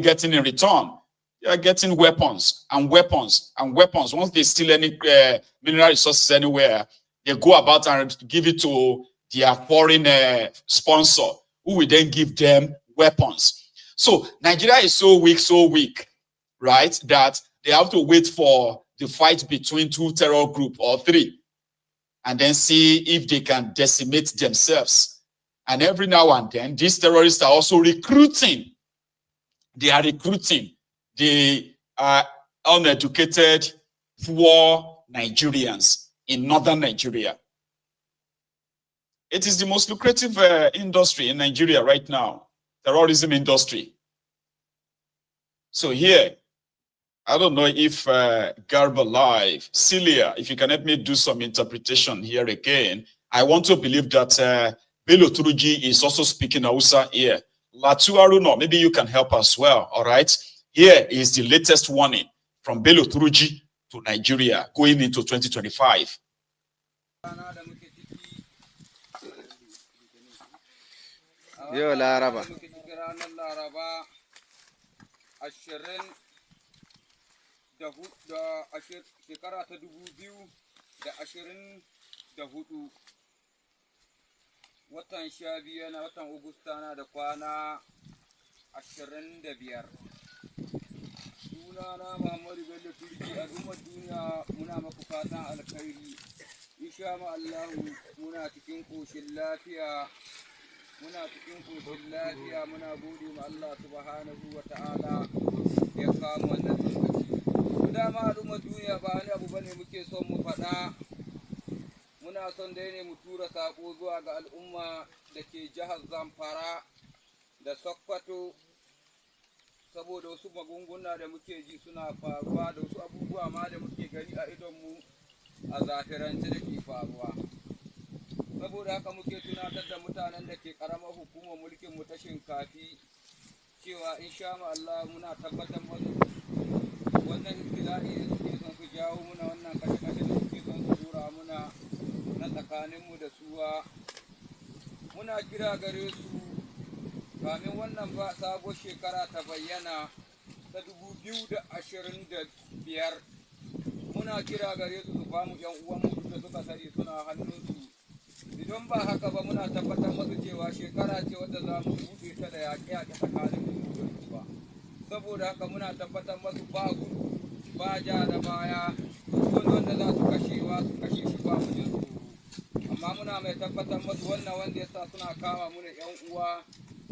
getting in return? You are getting weapons and weapons and weapons. Once they steal any mineral resources anywhere, they go about and give it to their foreign sponsor, who will then give them weapons. So Nigeria is so weak, right, that they have to wait for the fight between two terror groups or three, and then see if they can decimate themselves. And every now and then, these terrorists are also recruiting. They are recruiting the uneducated, poor Nigerians in northern Nigeria. It is the most lucrative industry in Nigeria right now, terrorism industry. So here, I don't know if Garba Live, Celia, if you can help me do some interpretation here again. I want to believe that Bello Turuji is also speaking Hausa here. Latu Aruno, maybe you can help as well, all right? Here is the latest warning from Bello Turuji to Nigeria going into 2025. Yo Laraba. Shekara ta 2024 watan 12 na watan Agusta na da kwana 25. Sunana Muhammadu Bello Turki, al'ummar duniya muna maku fatan alkhairi. Insha Allah muna cikin koshin lafiya. Muna gode ma Allah subhanahu wa ta'ala ya kawo wannan lokaci. Dama al'ummar duniya ba wani abu bane muke son mu faɗa. Muna son dai ne mu tura sako zuwa ga al'umma da ke jihar Zamfara da Sokoto, saboda wasu magunguna da muke ji suna faruwa da wasu abubuwa ma da muke gani a idonmu a zahirance da ke faruwa. Saboda haka muke tunatar da mutanen da ke karamar hukumar mulkin mu ta Shinkafi cewa insha Allah muna tabbatar musu wannan ibtila'i da suke son su jawo muna, wannan kashe-kashe da suke son su tura muna na tsakaninmu da suwa, muna kira gare su kamin wannan ba sabon shekara ta bayyana ta 2025. Muna kira gare su ba mu yan uwanmu da suka sani suna hannunsu. Idan ba haka ba muna tabbatar masu cewa shekara ce wadda za mu buɗe ta da yaƙe-yaƙe tsakanin mu da su ba. Saboda haka muna tabbatar masu ba gudu ba ja da baya, wani wanda za su kashewa su kashe shi ba mu jin tsoro. Amma muna mai tabbatar masu wannan wanda yasa suna kama mu da yan uwa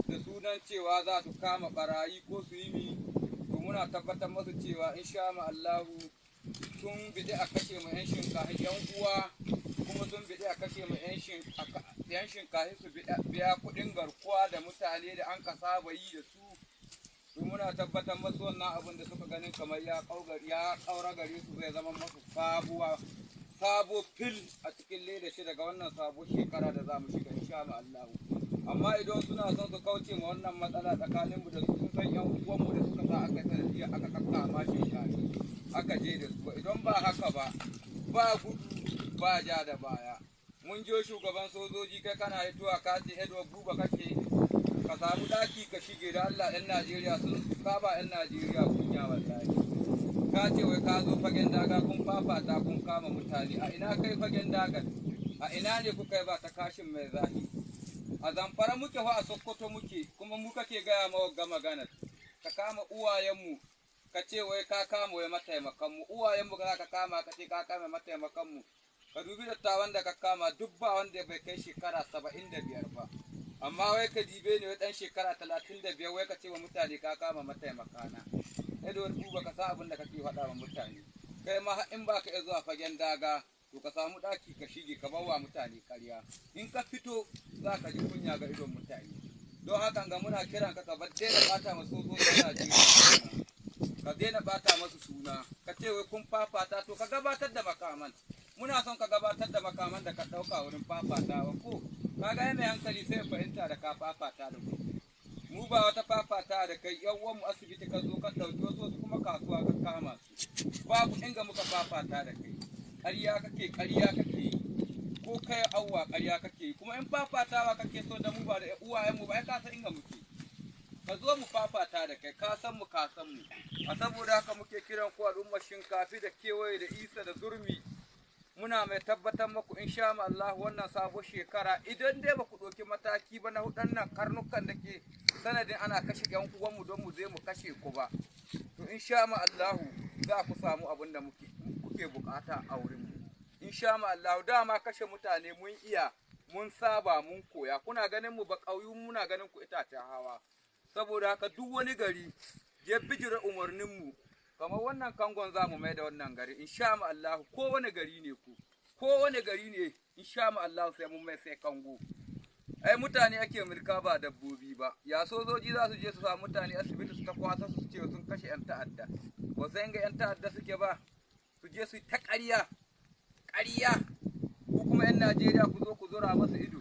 da sunan cewa za su kama barayi ko su yi mi, to muna tabbatar masu cewa insha Allahu sun bidi a kashe mu yan shinkafi yan uwa, kuma sun bidi a kashe mu yan shinkafi su biya kuɗin garkuwa da mutane da an ka saba yi da su. To muna tabbatar masu wannan abin da suka ganin kamar ya ƙaura gare su zai zama masu sabo fil a cikin leda shi daga wannan sabo shekara da za mu shiga insha Allah. Amma idan suna son su kauce ma wannan matsala tsakanin mu da su, sun san yan uwan mu da suka sa aka sanadiya aka kakkama shinkafi aka je da su. Idan ba haka ba gudu ba ja da baya. Mun je shugaban sojoji kai kana hituwa ka ce Edward Buba kake ka samu daki ka shige da Allah. Yan Najeriya sun saba, yan Najeriya kunya wallahi. Ka ce wai ka zo fagen daga kun fafata kun kama mutane. A ina kai fagen dagan? A ina ne kuka yi ba ta kashin mai zahi? A Zamfara muke fa, a Sokoto muke, kuma mu kake gaya ma wagga maganar. Ka kama uwayenmu ka ce wai ka kama wai mataimakanmu. Uwayenmu ka kama ka ce ka kama mataimakanmu. Ka dubi dattawan da ka kama duk ba wanda bai kai shekara 75 ba. Amma wai ka dibe ne wai dan shekara 35 wai ka ce wa mutane ka kama mataimakana. Edward Buba ka sa abin da kake faɗa wa mutane. Kai ma in ba ka iya zuwa fagen daga to ka samu ɗaki ka shige ka bawa mutane ƙarya. In ka fito za ka ji kunya ga idon mutane. Don haka ga muna kiran ka bar daina ɓata masu sojojin Najeriya. Ka daina ɓata masu suna. Ka ce wai kun fafata to ka gabatar da makaman. Muna son ka gabatar da makaman da ka ɗauka wurin fafatawa ko ka ga mai hankali sai fahimta da ka fafata da ku. Mu ba wata fafata da kai, yan uwan mu asibiti ka zo ka ɗauki wasu kuma kasuwa ka kama su. Babu inda muka fafata da kai. Ƙarya kake ko kai awwa ƙarya kake, kuma in fafatawa kake so da mu ba da uwayenmu ba ai ka san inda muke. ka zo mu fafata da kai, ka san mu ka san mu. A saboda haka muke kiran ku al'ummar Shinkafi da kewaye da Isa da Zurmi. Muna mai tabbatar muku insha Allah wannan sabon shekara idan dai ba ku ɗauki mataki ba na hudannan karnukan da ke sanadin ana kashe ƴan uwanmu don mu je mu kashe ku ba, to insha Allah za ku samu abin da kuke bukata a wurin mu. Insha Allah dama kashe mutane mun iya, mun saba, mun koya. Kuna ganin mu ba ƙauyu, muna ganin ku itacen hawa. Saboda haka duk wani gari ya bijira umarnin mu, kamar wannan kangon za mu mai da wannan gari insha Allah. Ko wani gari ne insha Allah sai mun mai sai kango. Ai mutane ake mulka ba dabbobi ba. Ya sojoji za su je su samu mutane asibiti su ta kwasa su ce sun kashe yan ta'adda. Ba sai ga yan ta'adda suke ba, su je su ta ƙarya ku kuma yan Najeriya ku zo ku zura masu ido.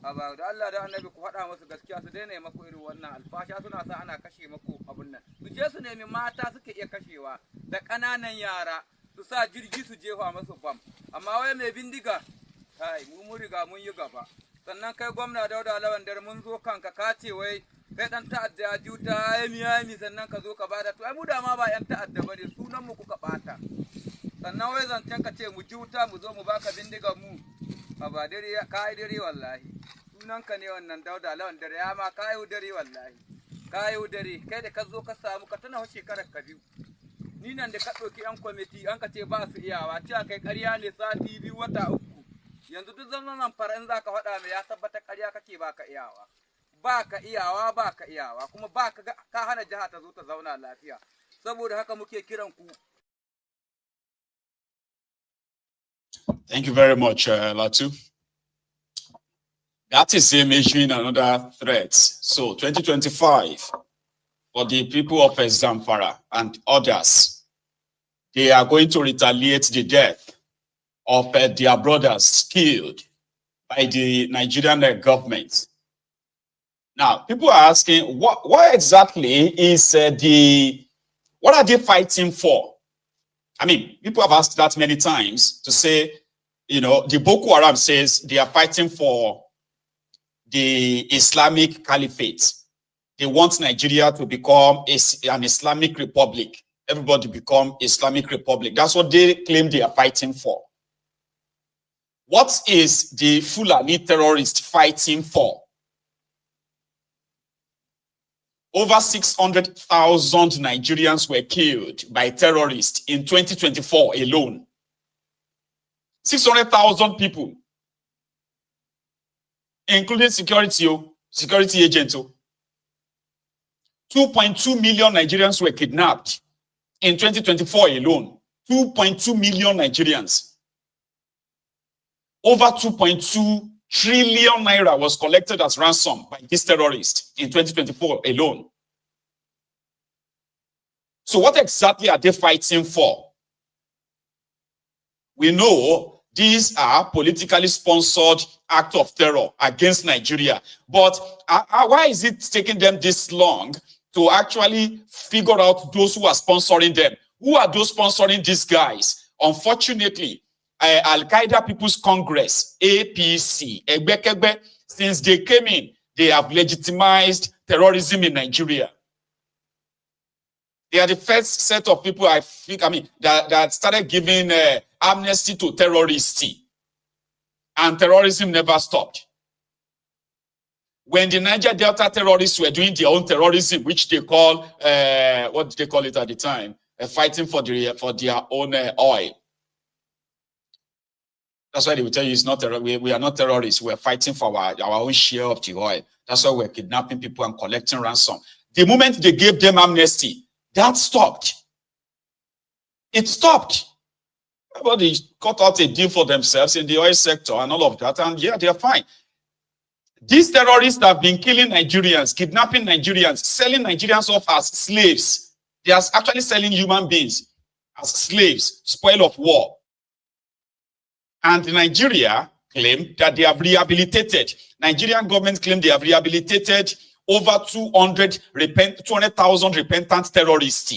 Aba da Allah da Annabi ku faɗa musu gaskiya, su daina maku irin wannan alfasha, suna sa ana kashe maku abun nan. Su je su nemi mata suke iya kashewa da ƙananan yara, su sa jirgi su jefa masu bam. Amma wai mai bindiga, kai mu riga mun yi gaba. Sannan kai gwamna Dauda Lawandar mun zo kanka ka ce wai kai dan ta'adda ya juta yami sannan ka zo ka bada, to ai mu da ma ba yan ta'adda bane, sunan mu kuka bata. Sannan wai zancen ka ce mu juta mu zo mu baka bindigan mu, ba dare ka yi dare wallahi. Sunanka ne wannan Dauda Lawandar, ya ma ka yi dare wallahi, ka yi dare. Kai da ka zo ka samu ka tana shekarar ka biyu, ni nan da ka ɗauki yan kwamiti an ka ce ba su iyawa, cewa kai ƙarya ne sati 2 wata 3. Yanzu duk zaman fara in za ka faɗa mai ya tabbata ƙarya kake ba ka iyawa, kuma ba ka hana jiha ta zo ta zauna lafiya. Saboda haka muke kiran ku. Thank you very much, Latu. That is him issuing another threat. So 2025, for the people of Zamfara and others, they are going to retaliate the death of their brothers killed by the Nigerian government. Now, people are asking, what exactly is what are they fighting for? I mean, people have asked that many times to say, you know, the Boko Haram says they are fighting for the Islamic Caliphate. They want Nigeria to become an Islamic Republic. Everybody become Islamic Republic. That's what they claim they are fighting for. What is the Fulani terrorist fighting for? Over 600,000 Nigerians were killed by terrorists in 2024 alone. 600,000 people, including security agents. 2.2 million Nigerians were kidnapped in 2024 alone. 2.2 million Nigerians. Over 2.2 trillion naira was collected as ransom by these terrorists in 2024 alone. So what exactly are they fighting for? We know these are politically sponsored acts of terror against Nigeria. But why is it taking them this long to actually figure out those who are sponsoring them? Who are those sponsoring these guys? Unfortunately, Al-Qaeda People's Congress, APC, since they came in, they have legitimized terrorism in Nigeria. They are the first set of people, I think, that started giving amnesty to terrorists. And terrorism never stopped. When the Niger Delta terrorists were doing their own terrorism, which they call, what did they call it at the time? Fighting for their own oil. That's why they will tell you it's not we are not terrorists. We're fighting for our own share of the oil. That's why we're kidnapping people and collecting ransom. The moment they gave them amnesty, that stopped. It stopped. Everybody cut out a deal for themselves in the oil sector and all of that, and yeah, they're fine. These terrorists have been killing Nigerians, kidnapping Nigerians, selling Nigerians off as slaves. They are actually selling human beings as slaves, spoil of war. And Nigeria claimed that they have rehabilitated. Nigerian government claimed they have rehabilitated over 200,000 repentant terrorists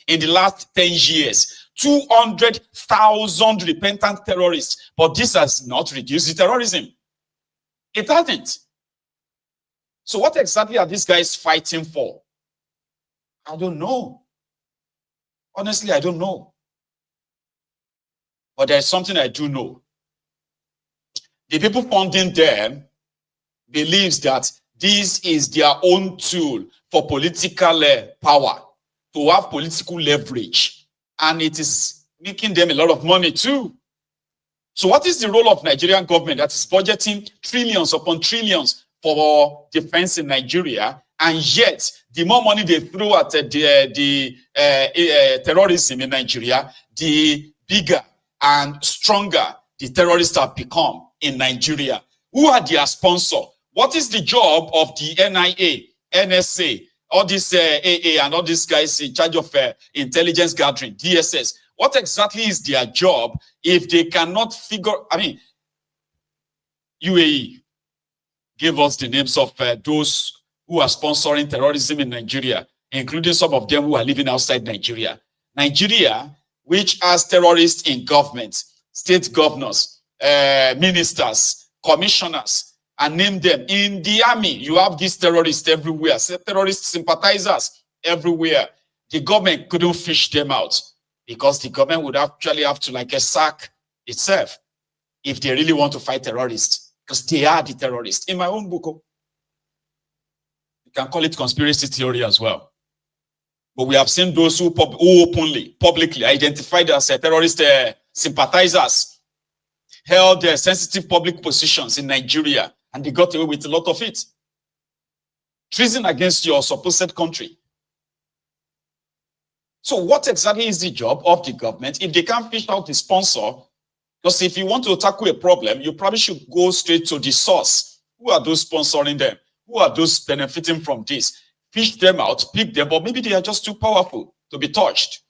in the last 10 years. 200,000 repentant terrorists. But this has not reduced the terrorism. It hasn't. So what exactly are these guys fighting for? I don't know. Honestly, I don't know. But there's something I do know. The people funding them believes that this is their own tool for political power, to have political leverage. And it is making them a lot of money too. So what is the role of Nigerian government that is budgeting trillions upon trillions for defense in Nigeria, and yet the more money they throw at the terrorism in Nigeria, the bigger and stronger the terrorists have become in Nigeria? Who are their sponsor? What is the job of the NIA, NSA, all these AA and all these guys in charge of intelligence gathering, DSS? What exactly is their job if they cannot figure? I mean, UAE gave us the names of those who are sponsoring terrorism in Nigeria, including some of them who are living outside Nigeria. Nigeria, which has terrorists in government, state governors, ministers, commissioners, and name them. In the army, you have these terrorists everywhere, terrorist sympathizers everywhere. The government couldn't fish them out because the government would actually have to sack itself if they really want to fight terrorists, because they are the terrorists. In my own book, you can call it conspiracy theory as well. But we have seen those who openly, publicly identified as terrorist sympathizers, held sensitive public positions in Nigeria, and they got away with a lot of it. Treason against your supposed country. So what exactly is the job of the government if they can't fish out the sponsor? Because if you want to tackle a problem, you probably should go straight to the source. Who are those sponsoring them? Who are those benefiting from this? Fish them out, pick them, or maybe they are just too powerful to be touched.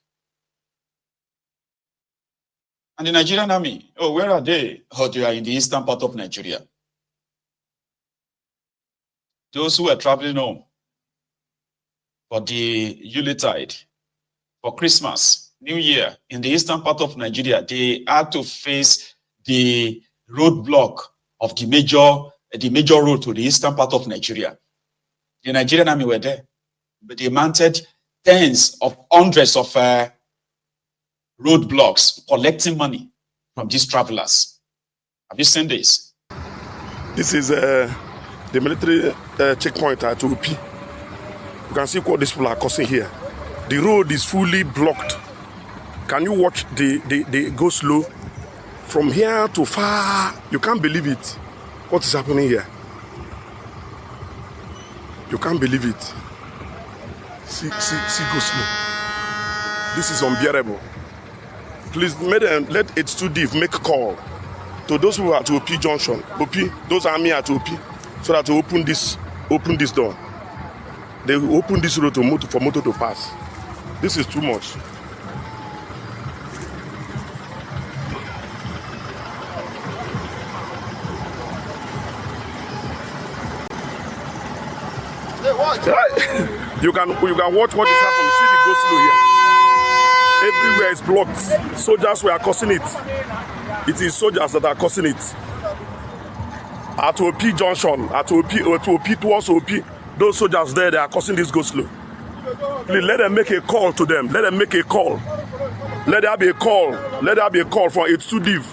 And the Nigerian army, oh, where are they? Oh, they are in the eastern part of Nigeria. Those who are traveling home for the Yuletide, for Christmas, New Year, in the eastern part of Nigeria, they had to face the roadblock of the major road to the eastern part of Nigeria. The Nigerian army were there, but they mounted hundreds of roadblocks collecting money from these travelers. Have you seen this? This is the military checkpoint at OP. You can see what these people are causing here. The road is fully blocked. Can you watch the go slow from here to far? You can't believe it. What is happening here? You can't believe it. See, go slow. This is unbearable. Please, let it to div make a call to those who are at OP Junction. OP, those army at OP, so that to open this door. They will open this road for motor to pass. This is too much. You can watch what is happening. See the go slow here. Everywhere is blocked. Soldiers were causing it. It is soldiers that are causing it. At OP Junction, at OP towards OP, those soldiers there, they are causing this go slow. Please let them make a call to them. Let them make a call. Let there be a call. Let there be a call from A2DIV.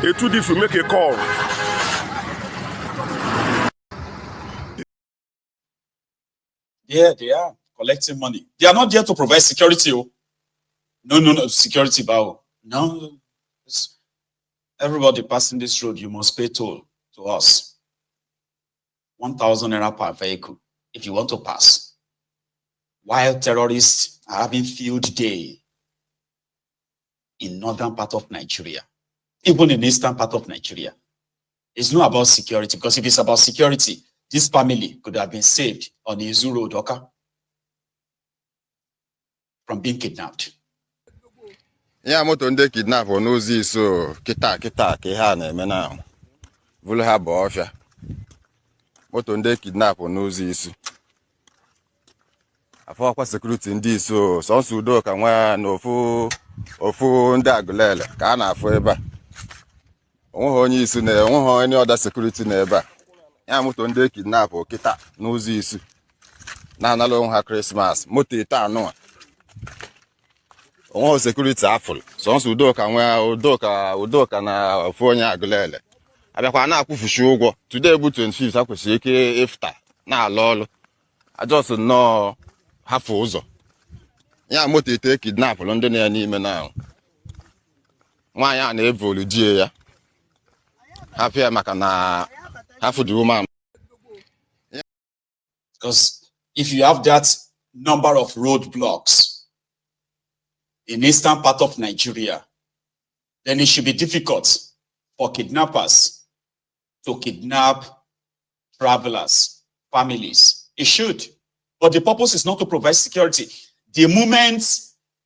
A2DIV will make a call. Yeah, they are collecting money. They are not there to provide security. Oh. No, security bow. No. Everybody passing this road, you must pay toll to us. 1,000 naira per vehicle if you want to pass. While terrorists are having field day in northern part of Nigeria, even in eastern part of Nigeria. It's not about security, because if it's about security, this family could have been saved on the Izu Road, okay, from being kidnapped. Yeah, moto nde kidnap on ozi so kita ke ha na eme na vulu ha bo ofia. Moto nde kidnap on ozi isu. Afọ kwa security ndị so sonsu udo ka nwa na ofu ndị agụlele ka a na afọ ebe a. Onwe onye isu na onwe onye other security na ebe a. ya moto ndị kidnap kịta n'ụzọ isi na-anala onwe ha Christmas moto ite anụ onwe security afụl sọnsọ udoka na ofu onye agụlele abịakwa na-akwụfuchi ụgwọ today bụ 25 akwesịrị ike ifta na-alụ ọlụ ajọs nnọọ hafụ ụzọ ya moto ite kidnap ndị na ya n'ime na nwaanyị a na-evolu die ya hapịa maka na half of the woman. Because if you have that number of roadblocks in eastern part of Nigeria, then it should be difficult for kidnappers to kidnap travelers, families. It should. But the purpose is not to provide security. The moment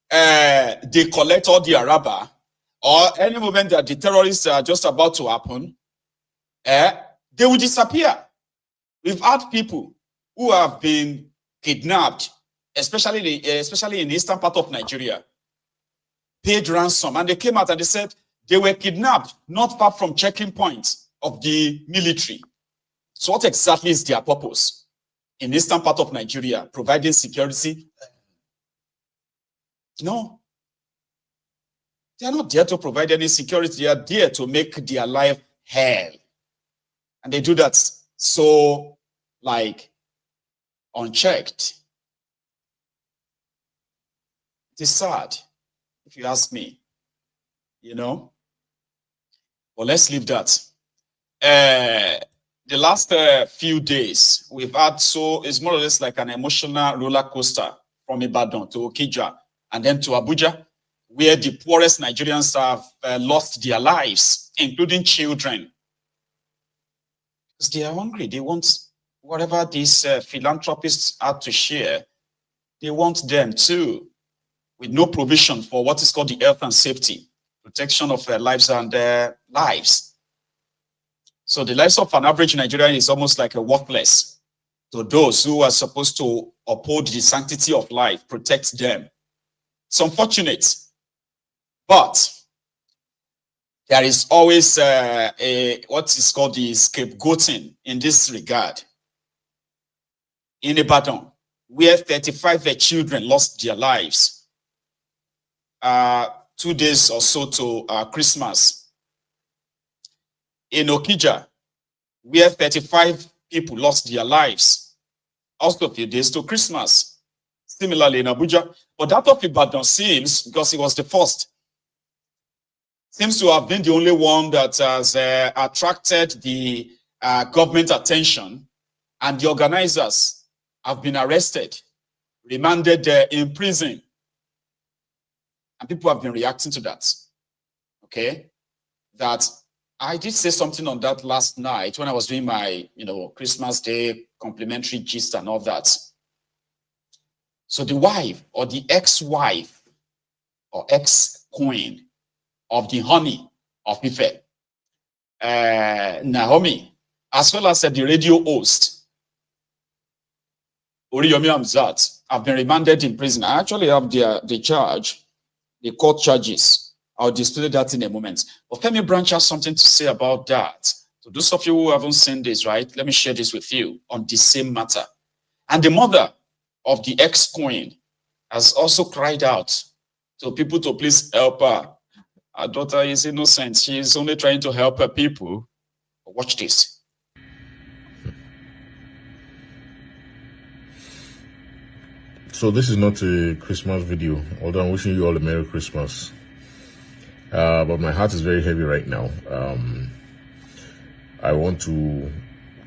they collect all the Araba, or any moment that the terrorists are just about to happen, they will disappear. We've had people who have been kidnapped, especially in the eastern part of Nigeria, paid ransom, and they came out and they said they were kidnapped not far from checking points of the military. So what exactly is their purpose in the eastern part of Nigeria? Providing security? No. They are not there to provide any security. They are there to make their life hell. And they do that so, like, unchecked. It is sad, if you ask me, you know. But let's leave that. The last few days, we've had, so it's more or less like an emotional roller coaster from Ibadan to Okija and then to Abuja, where the poorest Nigerians have lost their lives, including children. Because they are hungry. They want whatever these philanthropists have to share, they want them too, with no provision for what is called the health and safety, protection of their lives and their lives. So the lives of an average Nigerian is almost like a worthless to those who are supposed to uphold the sanctity of life, protect them. It's unfortunate, but there is always what is called the scapegoating in this regard. In Ibadan, where 35 children lost their lives 2 days or so to Christmas. In Okija, where 35 people lost their lives also a few days to Christmas. Similarly in Abuja, but that of Ibadan seems, because it was the first, seems to have been the only one that has attracted the government attention, and the organizers have been arrested, remanded in prison, and people have been reacting to that. Okay, that I did say something on that last night when I was doing my, Christmas Day complimentary gist and all that. So the wife or the ex-wife or ex-queen of the honey of Ife, Naomi, as well as the radio host, Oriyomi Hamzat, have been remanded in prison. I actually have the court charges. I'll display that in a moment. But let me branch out something to say about that. So those of you who haven't seen this, right, let me share this with you on the same matter. And the mother of the ex-queen has also cried out to people to please help her. Her daughter is innocent. She is only trying to help her people. Watch this. So this is not a Christmas video, although I'm wishing you all a Merry Christmas. But my heart is very heavy right now. I want to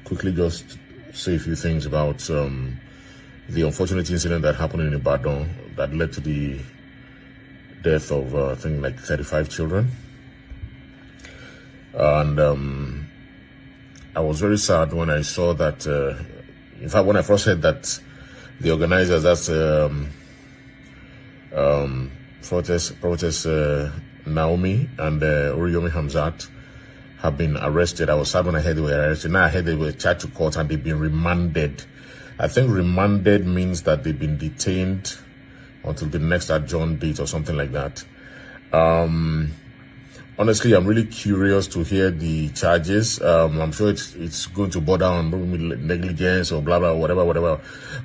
quickly just say a few things about the unfortunate incident that happened in Ibadan that led to the death of, I think, like 35 children. And I was very sad when I saw that, in fact, when I first heard that the organizers, that's protest Naomi and Oriyomi Hamzat have been arrested. I was sad when I heard they were arrested. Now I heard they were charged to court and they've been remanded. I think remanded means that they've been detained until the next adjourned date or something like that. On honestly, I'm really curious to hear the charges. I'm sure it's going to border on negligence or blah blah whatever.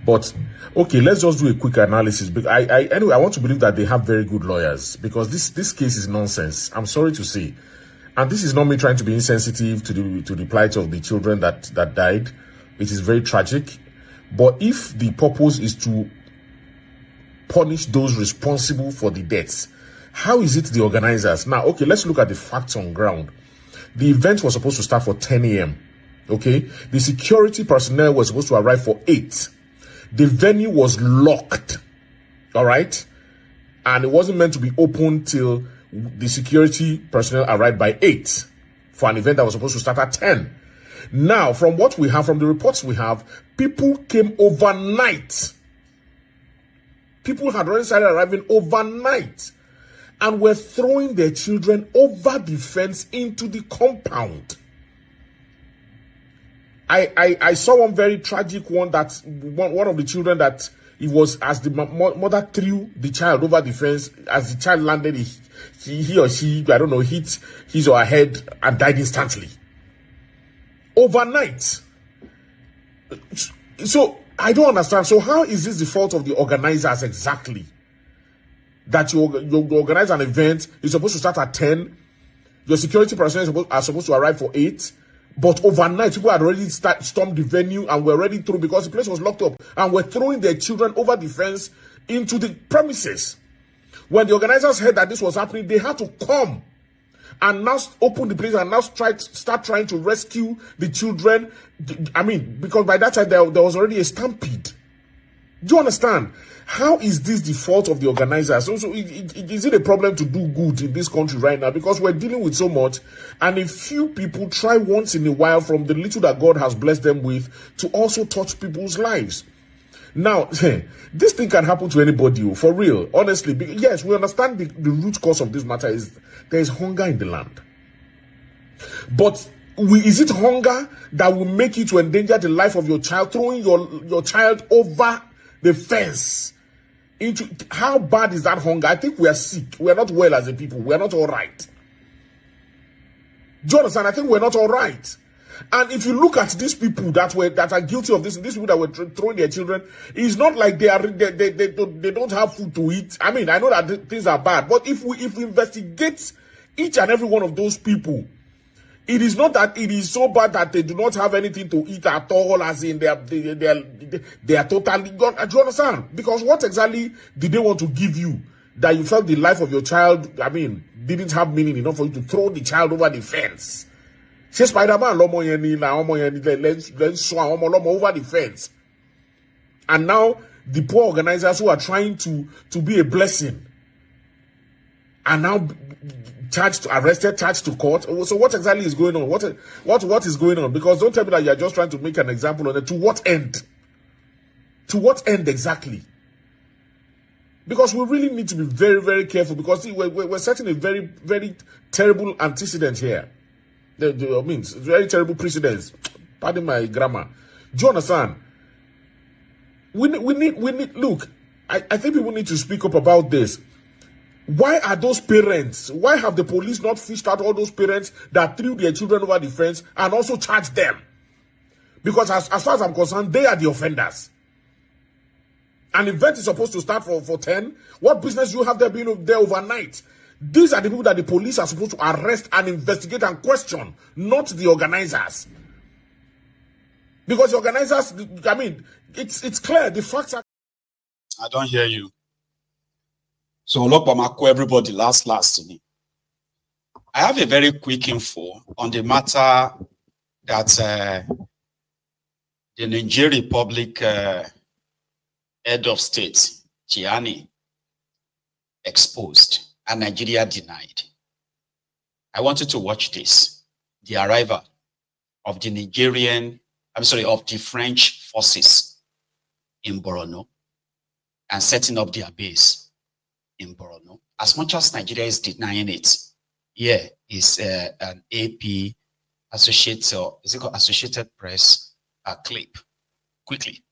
But okay, let's just do a quick analysis. Anyway, I want to believe that they have very good lawyers, because this case is nonsense. I'm sorry to say, and this is not me trying to be insensitive to the plight of the children that died. It is very tragic. But if the purpose is to punish those responsible for the deaths, how is it the organizers? Now, okay, let's look at the facts on ground. The event was supposed to start for 10 a.m. Okay, the security personnel was supposed to arrive for 8. The venue was locked. All right, and it wasn't meant to be open till the security personnel arrived by 8 for an event that was supposed to start at 10. Now, from what we have, from the reports we have, people came overnight. People had already started arriving overnight and were throwing their children over the fence into the compound. I saw one very tragic one, that one of the children, that it was as the mother threw the child over the fence, as the child landed, he or she, I don't know, hit his or her head and died instantly. Overnight. So I don't understand. So how is this the fault of the organizers exactly? That you organize an event, it's supposed to start at 10, your security personnel are supposed to arrive for 8, but overnight people had already stormed the venue and were already through, because the place was locked up, and were throwing their children over the fence into the premises. When the organizers heard that this was happening, they had to come and now open the place and now start trying to rescue the children. I mean, because by that time there was already a stampede. Do you understand? How is this the fault of the organizers? So is it a problem to do good in this country right now? Because we're dealing with so much, and a few people try once in a while, from the little that God has blessed them with, to also touch people's lives. Now, this thing can happen to anybody, for real, honestly. Yes, we understand the root cause of this matter is there is hunger in the land. But is it hunger that will make you to endanger the life of your child, throwing your child over the fence? How bad is that hunger? I think we are sick. We are not well as a people. We are not all right. Do you understand? I think we're not all right. And if you look at these people that are guilty of this, these people that were throwing their children, it's not like they don't have food to eat. I mean, I know that things are bad, but if we investigate each and every one of those people, it is not that it is so bad that they do not have anything to eat at all, as in they are totally gone. Do you understand? Because what exactly did they want to give you that you felt the life of your child, I mean, didn't have meaning enough for you to throw the child over the fence? Spider-Man over the fence. And now the poor organizers who are trying to be a blessing are now arrested, charged to court. So what exactly is going on? What is going on? Because don't tell me that you are just trying to make an example on it. To what end? To what end exactly? Because we really need to be very, very careful, because we're setting a very, very terrible antecedent here. I mean, very terrible precedents. Pardon my grammar. Do you understand? We need. Look, I think people need to speak up about this. Why are those parents? Why have the police not fished out all those parents that threw their children over the fence and also charged them? Because as far as I'm concerned, they are the offenders. An event is supposed to start for 10. What business do you have there being there overnight? These are the people that the police are supposed to arrest and investigate and question, not the organizers. Because the organizers, I mean, it's clear. The facts are... I don't hear you. So, Olokbamako, everybody, last to me. I have a very quick info on the matter that the Nigerian Republic head of state, Gianni, exposed and Nigeria denied. I want you to watch this. The arrival of the of the French forces in Borno and setting up their base in Borno. As much as Nigeria is denying it, here is an AP Associated Press clip. Quickly.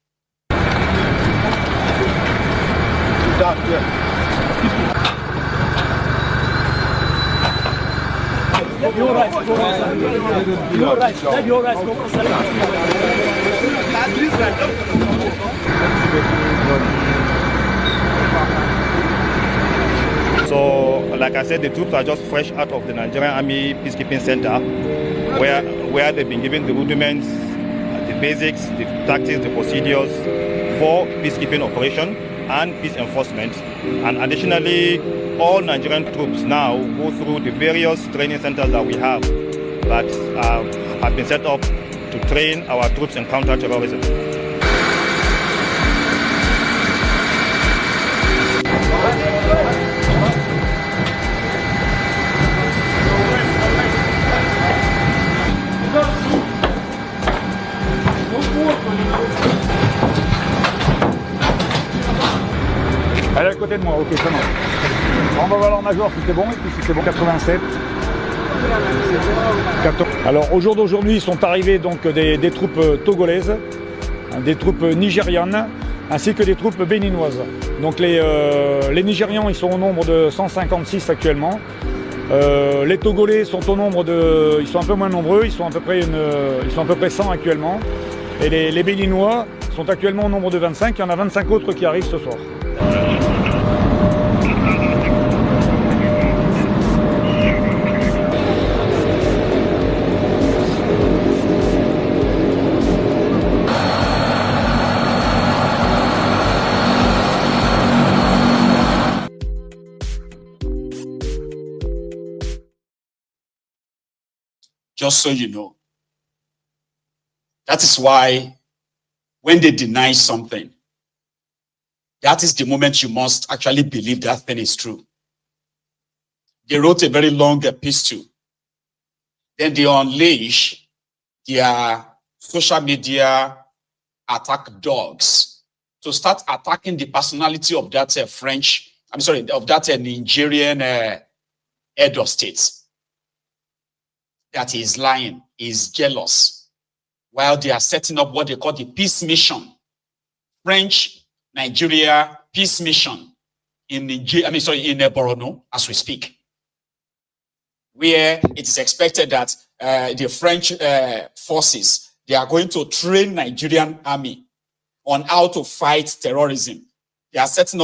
You're right. You're right. You're right. So, like I said, the troops are just fresh out of the Nigerian Army Peacekeeping Center, where they've been given the rudiments, the basics, the tactics, the procedures for peacekeeping operation and peace enforcement. And additionally, all Nigerian troops now go through the various training centers that we have that have been set up to train our troops in counter-terrorism. Elle est à côté de moi, ok, ça marche. On va voir leur major si c'est bon, et puis si c'est bon, 87. Alors au jour d'aujourd'hui, ils sont arrivés donc des troupes togolaises, des troupes nigérianes, ainsi que des troupes béninoises. Donc les Nigérians, ils sont au nombre de 156 actuellement. Les Togolais sont au nombre de... Ils sont un peu moins nombreux, ils sont à peu près 100 actuellement. Et les Béninois sont actuellement au nombre de 25, il y en a 25 autres qui arrivent ce soir. Just so you know. That is why when they deny something, that is the moment you must actually believe that thing is true. They wrote a very long epistle. Then they unleash their social media attack dogs to start attacking the personality of that of that Nigerian head of state. That he is lying, he is jealous, while they are setting up what they call the peace mission, French-Nigeria peace mission in Borno, as we speak, where it is expected that the French forces, they are going to train Nigerian army on how to fight terrorism. They are setting up